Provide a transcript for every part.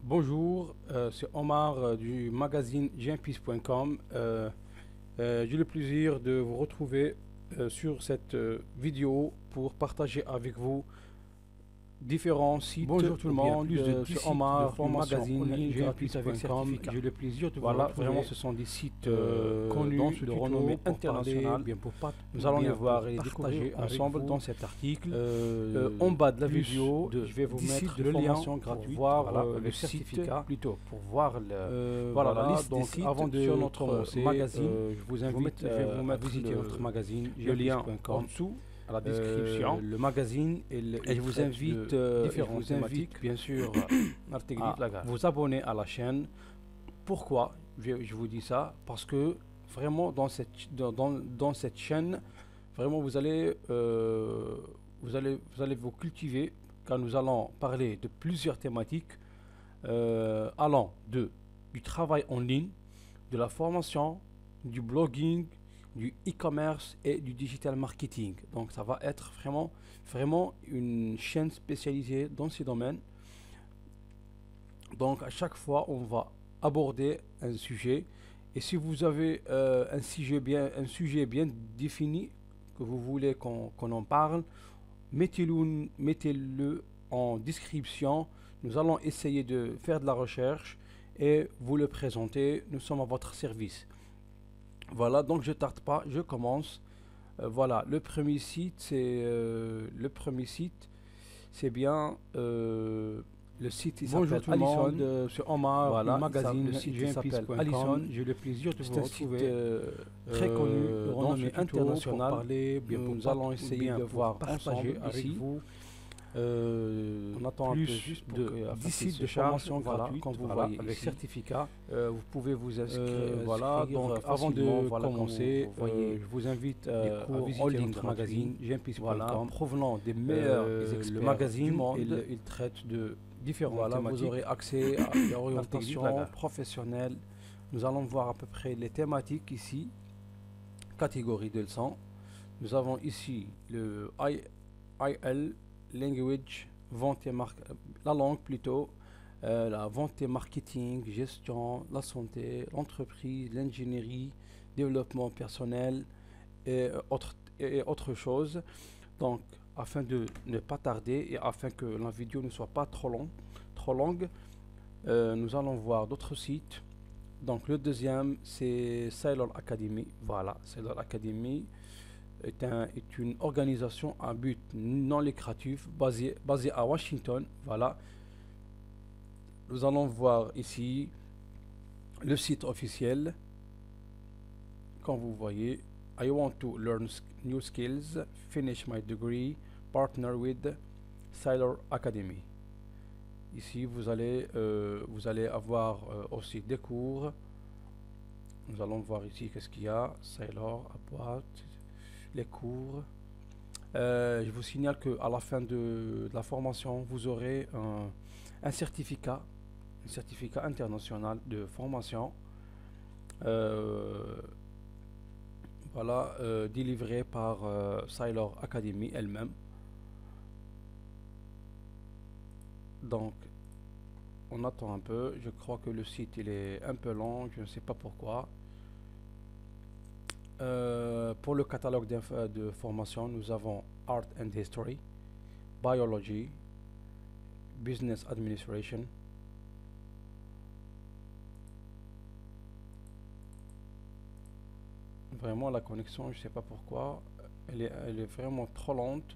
Bonjour, c'est Omar du magazine gmpeace.com. J'ai le plaisir de vous retrouver sur cette vidéo pour partager avec vous différents sites. Bonjour tout le monde, plus de 10 c'est sites Omar de formation du magazine en ligne gratuite avec gmpeace.com. certificat. J'ai le plaisir de vous Voilà, retrouver. vraiment ce sont des sites connus, dont de renommée internationale. Nous allons les voir et les découvrir ensemble dans cet article. En bas de la vidéo, je vais vous mettre le lien pour voir le certificat, plutôt pour voir le voilà la liste donc des sites avant de sur notre commencer, magazine. je vous invite je vais vous mettre à visiter notre magazine, le lien en gmpeace.com, dessous à la description, le magazine et je vous invite, bien sûr à vous abonner à la chaîne. Pourquoi je vous dis ça? Parce que vraiment dans cette chaîne, vraiment vous allez vous cultiver, car nous allons parler de plusieurs thématiques allant du travail en ligne, de la formation, du blogging, du e-commerce et du digital marketing. Donc ça va être vraiment une chaîne spécialisée dans ces domaines. Donc à chaque fois on va aborder un sujet, et si vous avez un sujet bien défini que vous voulez qu'on en parle, mettez-le en description. Nous allons essayer de faire de la recherche et vous le présenter. Nous sommes à votre service. Voilà, donc je tarde pas, je commence. Voilà, le premier site, c'est bien le site. Il Bonjour s'appelle tout le monde, Allison. c'est Omar Voilà, du magazine le site s'appelle gmpeace.com. Allison. J'ai le plaisir de C'est vous un site retrouver très connu, de dans renommée ce tuto internationale. pour parler, Nous allons essayer de voir partager ensemble avec ici. vous On attend plus un peu juste de de 10 sites de formation formation gratuite, quand vous voilà, voyez avec ici. certificat. Vous pouvez vous inscrire. Voilà, donc avant de commencer, vous voyez, je vous invite à à visiter visiter notre notre magazine gmpeace.com, voilà, provenant des meilleurs le experts magazine du monde. il traite de Différentes voilà, thématiques. vous aurez accès à L'orientation l'orientation professionnelle. Nous allons voir à peu près les thématiques ici. Catégorie de leçons. Nous avons ici le IL, language, vente et la langue plutôt, la vente et marketing, gestion, la santé, l'entreprise, l'ingénierie, développement personnel et autre chose. Donc, afin de ne pas tarder et afin que la vidéo ne soit pas trop longue, nous allons voir d'autres sites. Donc le deuxième, c'est Sailor Academy. Voilà, Sailor Academy est une organisation à but non lucratif basée à Washington. Voilà, nous allons voir ici le site officiel. Comme vous voyez, I want to learn new skills, finish my degree, partner with Sailor Academy. Ici, vous allez avoir aussi des cours. Nous allons voir ici qu'est-ce qu'il y a. Sailor, à boîte, les cours. Je vous signale qu'à la fin de la formation, vous aurez un certificat international de formation. Voilà, délivré par Sailor Academy elle-même. Donc, on attend un peu. Je crois que le site il est un peu long. Je ne sais pas pourquoi. Pour le catalogue de formation, nous avons Art and History, Biology, Business Administration, vraiment la connexion, je ne sais pas pourquoi, elle est vraiment trop lente.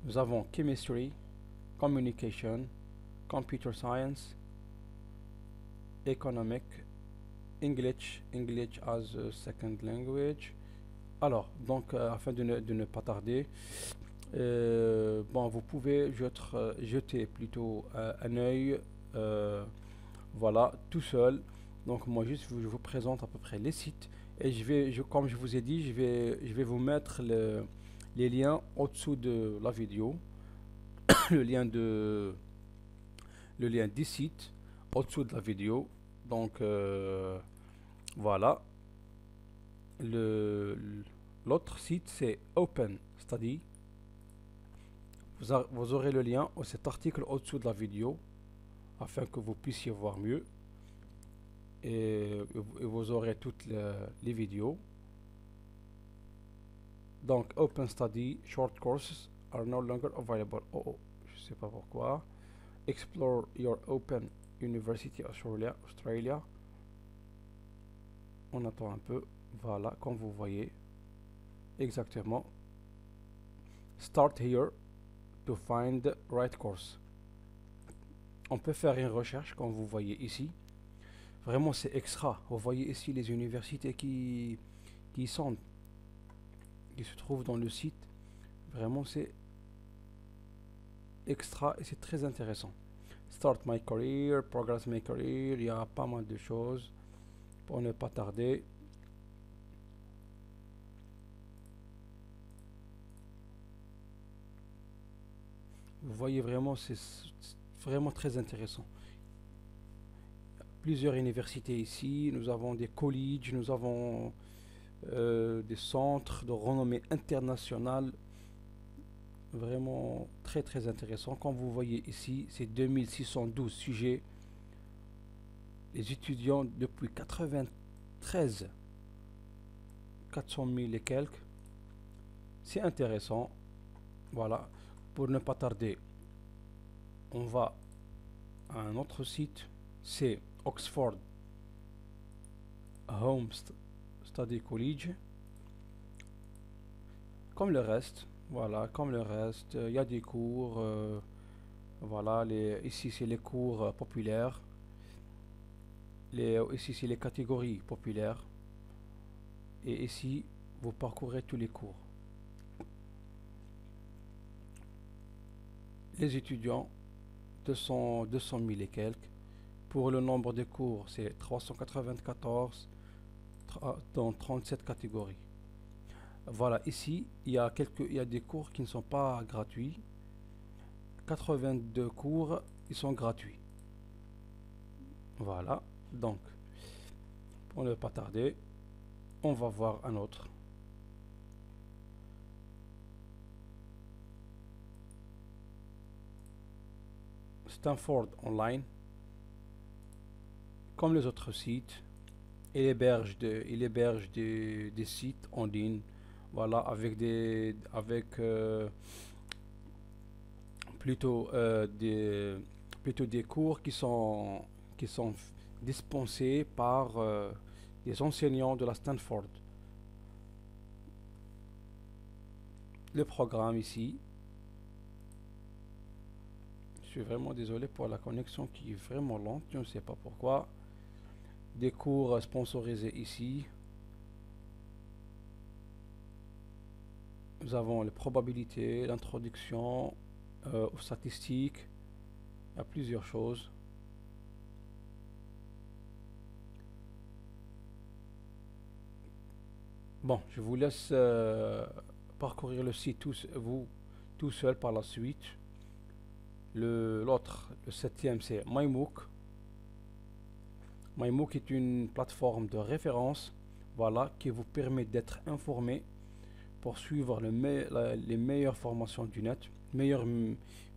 Nous avons Chemistry, Communication, Computer Science, Economic, English as a second language. Alors, donc, afin de ne pas tarder, bon, vous pouvez jeter plutôt un œil, voilà, tout seul. Donc, moi, juste, je vous présente à peu près les sites. Et comme je vous ai dit, je vais vous mettre les liens au-dessous de la vidéo. le lien des sites au-dessous de la vidéo. Donc voilà, l'autre site c'est Open Study. Vous aurez le lien ou cet article au-dessous de la vidéo. afin que vous puissiez voir mieux et vous aurez toutes les vidéos. Donc Open Study Short Courses are no longer available. Oh, je sais pas pourquoi. Explore your Open University Australia. On attend un peu. Voilà, comme vous voyez. Exactement. Start here to find the right course. On peut faire une recherche, comme vous voyez ici. Vraiment, c'est extra. Vous voyez ici les universités qui se trouvent dans le site. Vraiment, c'est extra et c'est très intéressant. Start my career, progress my career, il y a pas mal de choses pour ne pas tarder. Vous voyez vraiment, c'est vraiment très intéressant. Plusieurs universités ici, nous avons des colleges, nous avons des centres de renommée internationale. Vraiment très très intéressant. Comme vous voyez ici, c'est 2612 sujets. Les étudiants depuis 93, 400 000 et quelques. C'est intéressant. Voilà. Pour ne pas tarder, on va à un autre site. C'est Oxford Home Study College. Comme le reste. Voilà, comme le reste, il y a des cours. Voilà, ici c'est les cours populaires. Ici c'est les catégories populaires. Et ici, vous parcourez tous les cours. Les étudiants, 200 000 et quelques. Pour le nombre de cours, c'est 394 dans 37 catégories. Voilà, ici, il y a des cours qui ne sont pas gratuits. 82 cours, ils sont gratuits. Voilà, donc, pour ne pas tarder, on va voir un autre. Stanford Online. Comme les autres sites, il héberge des sites en ligne. Voilà, plutôt des cours qui sont dispensés par des enseignants de la Stanford. Le programme ici. Je suis vraiment désolé pour la connexion qui est vraiment lente, je ne sais pas pourquoi. Des cours sponsorisés ici. Nous avons les probabilités, l'introduction aux statistiques. Il y a plusieurs choses. Bon, je vous laisse parcourir le site tout seul par la suite. Le septième, c'est MyMOOC. MyMOOC est une plateforme de référence, voilà, qui vous permet d'être informé pour suivre les meilleures formations du net. Meilleurs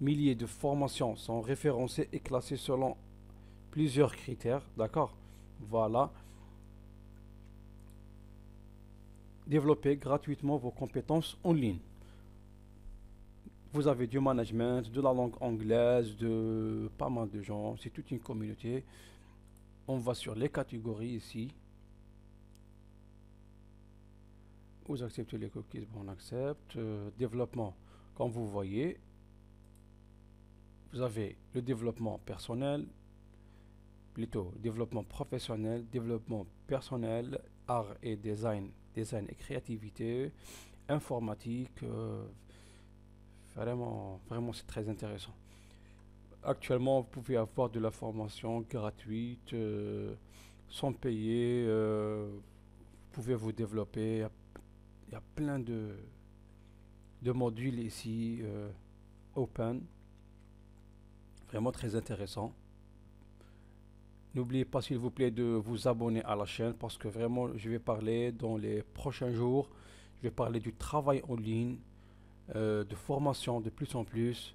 milliers de formations sont référencées et classées selon plusieurs critères, d'accord? Voilà. Développez gratuitement vos compétences en ligne. Vous avez du management, de la langue anglaise, de pas mal de gens. C'est toute une communauté. On va sur les catégories ici. Vous acceptez les cookies, bon, on accepte. Développement, comme vous voyez, vous avez le développement personnel, plutôt développement professionnel, développement personnel, art et design et créativité, informatique. Vraiment c'est très intéressant. Actuellement, vous pouvez avoir de la formation gratuite, sans payer. Vous pouvez vous développer. Il y a plein de modules ici, open. Vraiment très intéressant. N'oubliez pas, s'il vous plaît, de vous abonner à la chaîne parce que vraiment, je vais parler dans les prochains jours. Je vais parler du travail en ligne, de formation de plus en plus.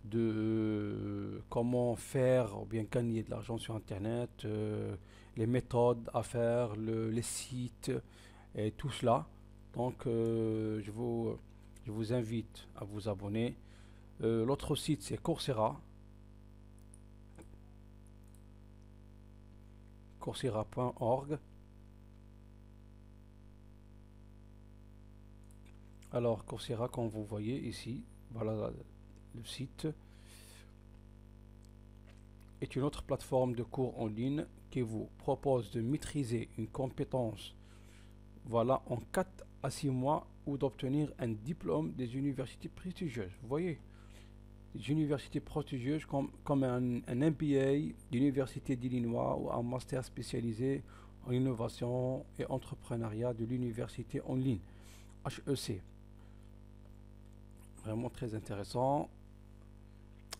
de comment faire ou bien gagner de l'argent sur Internet, les méthodes à faire, les sites et tout cela. Donc je vous invite à vous abonner. L'autre site c'est Coursera, coursera.org. Alors Coursera, comme vous voyez ici, voilà le site, est une autre plateforme de cours en ligne qui vous propose de maîtriser une compétence, voilà, en 4 à 6 mois ou d'obtenir un diplôme des universités prestigieuses. Vous voyez, des universités prestigieuses comme un MBA d'Université d'Illinois ou un master spécialisé en innovation et entrepreneuriat de l'université en ligne, HEC. Vraiment très intéressant.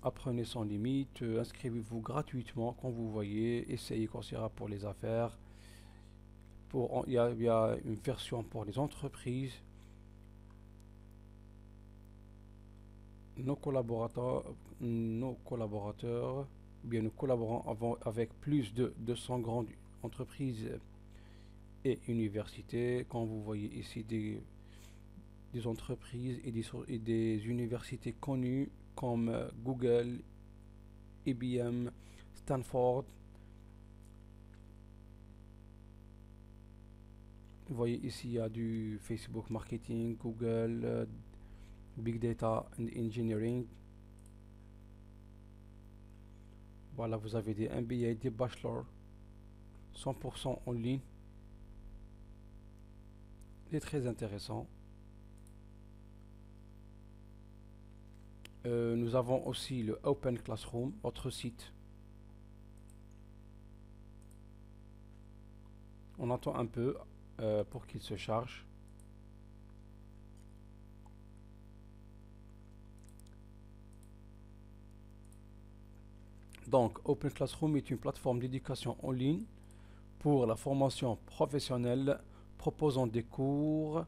Apprenez sans limite, inscrivez-vous gratuitement quand vous voyez, essayez Coursera pour les affaires. Il y a une version pour les entreprises. Nos collaborateurs, bien nous collaborons avec plus de 200 grandes entreprises et universités. Quand vous voyez ici des entreprises et des universités connues comme Google, IBM, Stanford. Vous voyez ici il y a du Facebook Marketing, Google, Big Data and Engineering. Voilà, vous avez des MBA, des bachelors, 100% en ligne. C'est très intéressant. Nous avons aussi le Open Classroom, autre site. On attend un peu pour qu'il se charge. Donc, Open Classroom est une plateforme d'éducation en ligne pour la formation professionnelle proposant des cours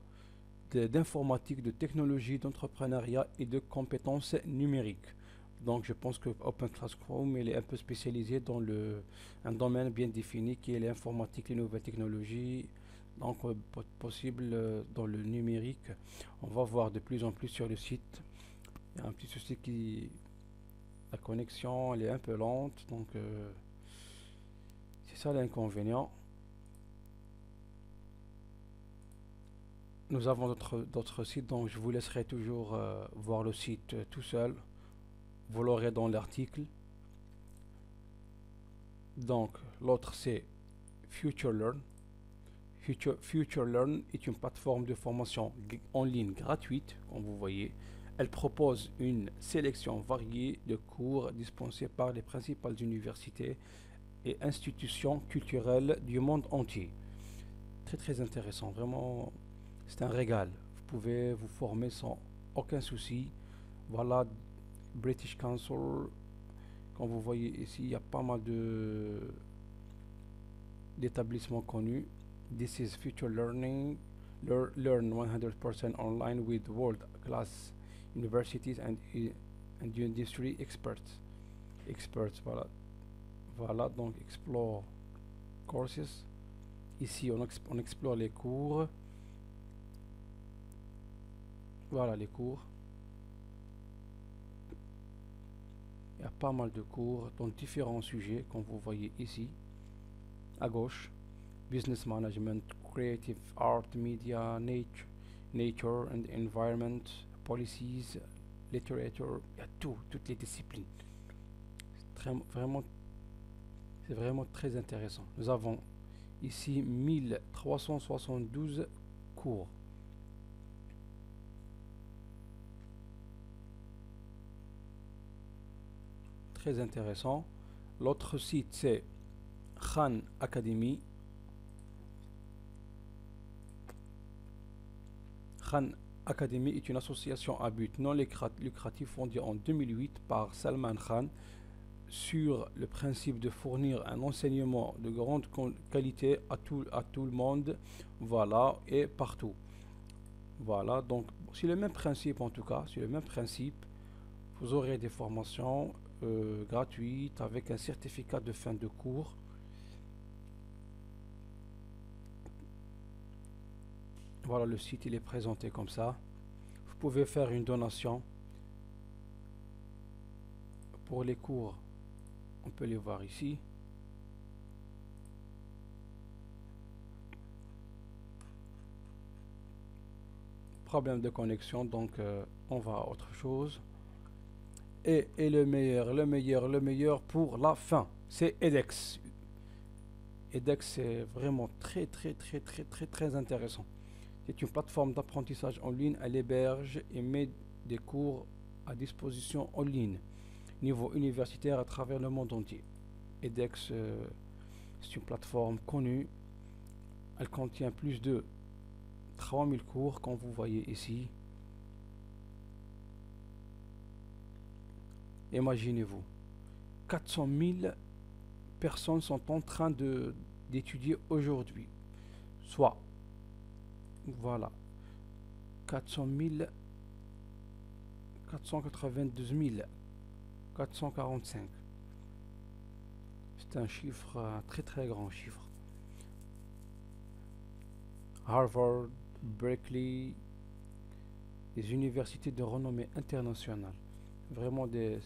d'informatique, de technologie, d'entrepreneuriat et de compétences numériques. Donc je pense que Open Classroom il est un peu spécialisé dans un domaine bien défini qui est l'informatique, les nouvelles technologies. Donc possible dans le numérique. On va voir de plus en plus sur le site. Il y a un petit souci la connexion elle est un peu lente, donc c'est ça l'inconvénient. Nous avons d'autres sites, donc je vous laisserai toujours voir le site tout seul. Vous l'aurez dans l'article. Donc l'autre c'est FutureLearn. FutureLearn est une plateforme de formation en ligne gratuite, comme vous voyez. Elle propose une sélection variée de cours dispensés par les principales universités et institutions culturelles du monde entier. Très très intéressant, vraiment. C'est un régal. Vous pouvez vous former sans aucun souci. Voilà, British Council. Comme vous voyez ici, il y a pas mal d'établissements connus. This is Future Learning. Learn 100% online with world-class universities and industry experts. Voilà. Voilà, donc Explore Courses. Ici, on explore les cours. Voilà les cours. Il y a pas mal de cours dans différents sujets, comme vous voyez ici. À gauche, Business Management, Creative Art, Media, Nature and Environment, Policies, Literature, il y a toutes les disciplines. C'est vraiment très intéressant. Nous avons ici 1372 cours. Très intéressant. L'autre site c'est Khan Academy. Khan Academy est une association à but non lucratif fondée en 2008 par Salman Khan sur le principe de fournir un enseignement de grande qualité à tout le monde, voilà, et partout. Voilà, donc c'est le même principe en tout cas, c'est le même principe. vous aurez des formations gratuites avec un certificat de fin de cours. Voilà, le site il est présenté comme ça. Vous pouvez faire une donation pour les cours. On peut les voir ici. Problème de connexion, donc on va à autre chose. Et le meilleur pour la fin, c'est edX. edX, c'est vraiment très intéressant. C'est une plateforme d'apprentissage en ligne. Elle héberge et met des cours à disposition en ligne, niveau universitaire à travers le monde entier. edX, c'est une plateforme connue. Elle contient plus de 3000 cours, comme vous voyez ici. Imaginez-vous, 400 000 personnes sont en train d'étudier aujourd'hui. Soit, voilà, 492 445. C'est un chiffre, un très grand chiffre. Harvard, Berkeley, des universités de renommée internationale. Vraiment des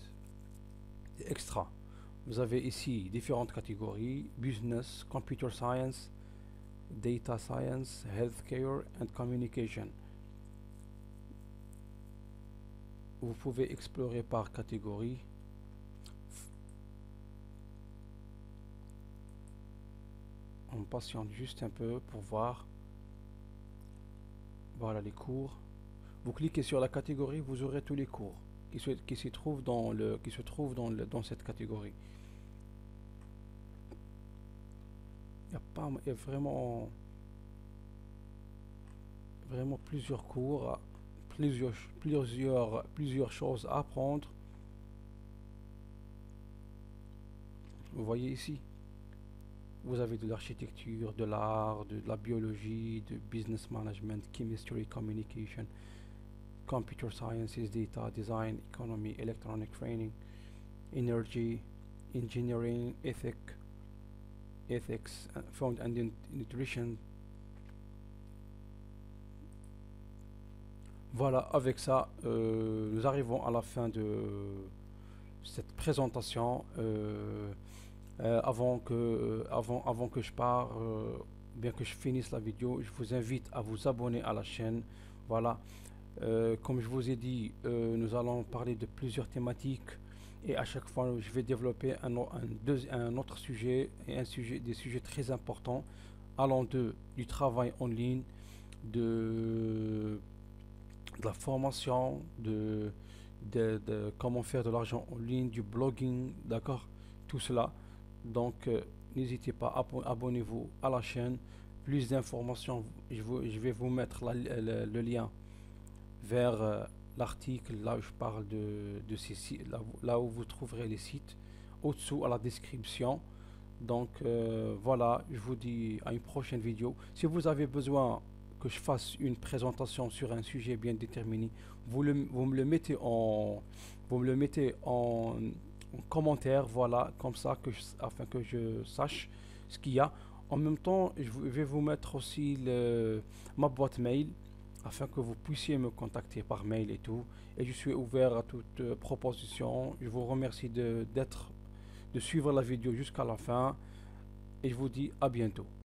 extra. Vous avez ici différentes catégories: business, computer science, data science, healthcare and communication. Vous pouvez explorer par catégorie. On patiente juste un peu pour voir. Voilà les cours. Vous cliquez sur la catégorie, vous aurez tous les cours qui se trouvent dans cette catégorie. Il y a vraiment plusieurs cours, plusieurs choses à apprendre. Vous voyez ici, vous avez de l'architecture, de l'art, de la biologie, de business management, chemistry, communication, computer sciences, data, design, economy, electronic training, energy, engineering, ethics, food and nutrition. Voilà, avec ça, nous arrivons à la fin de cette présentation. Avant que je pars, bien que je finisse la vidéo, je vous invite à vous abonner à la chaîne. Voilà, comme je vous ai dit, nous allons parler de plusieurs thématiques et à chaque fois je vais développer un autre sujet et des sujets très importants allant du travail en ligne, de la formation, de comment faire de l'argent en ligne, du blogging, d'accord, tout cela. Donc n'hésitez pas, abonnez-vous à la chaîne. Plus d'informations, je vais vous mettre le lien vers l'article là où je parle de ces sites, là où vous trouverez les sites, au-dessous à la description. Donc voilà, je vous dis à une prochaine vidéo. Si vous avez besoin que je fasse une présentation sur un sujet bien déterminé, vous me le mettez en commentaire, voilà, comme ça, afin que je sache ce qu'il y a. En même temps, je vais vous mettre aussi ma boîte mail afin que vous puissiez me contacter par mail et tout. Et je suis ouvert à toute proposition. Je vous remercie de suivre la vidéo jusqu'à la fin et je vous dis à bientôt.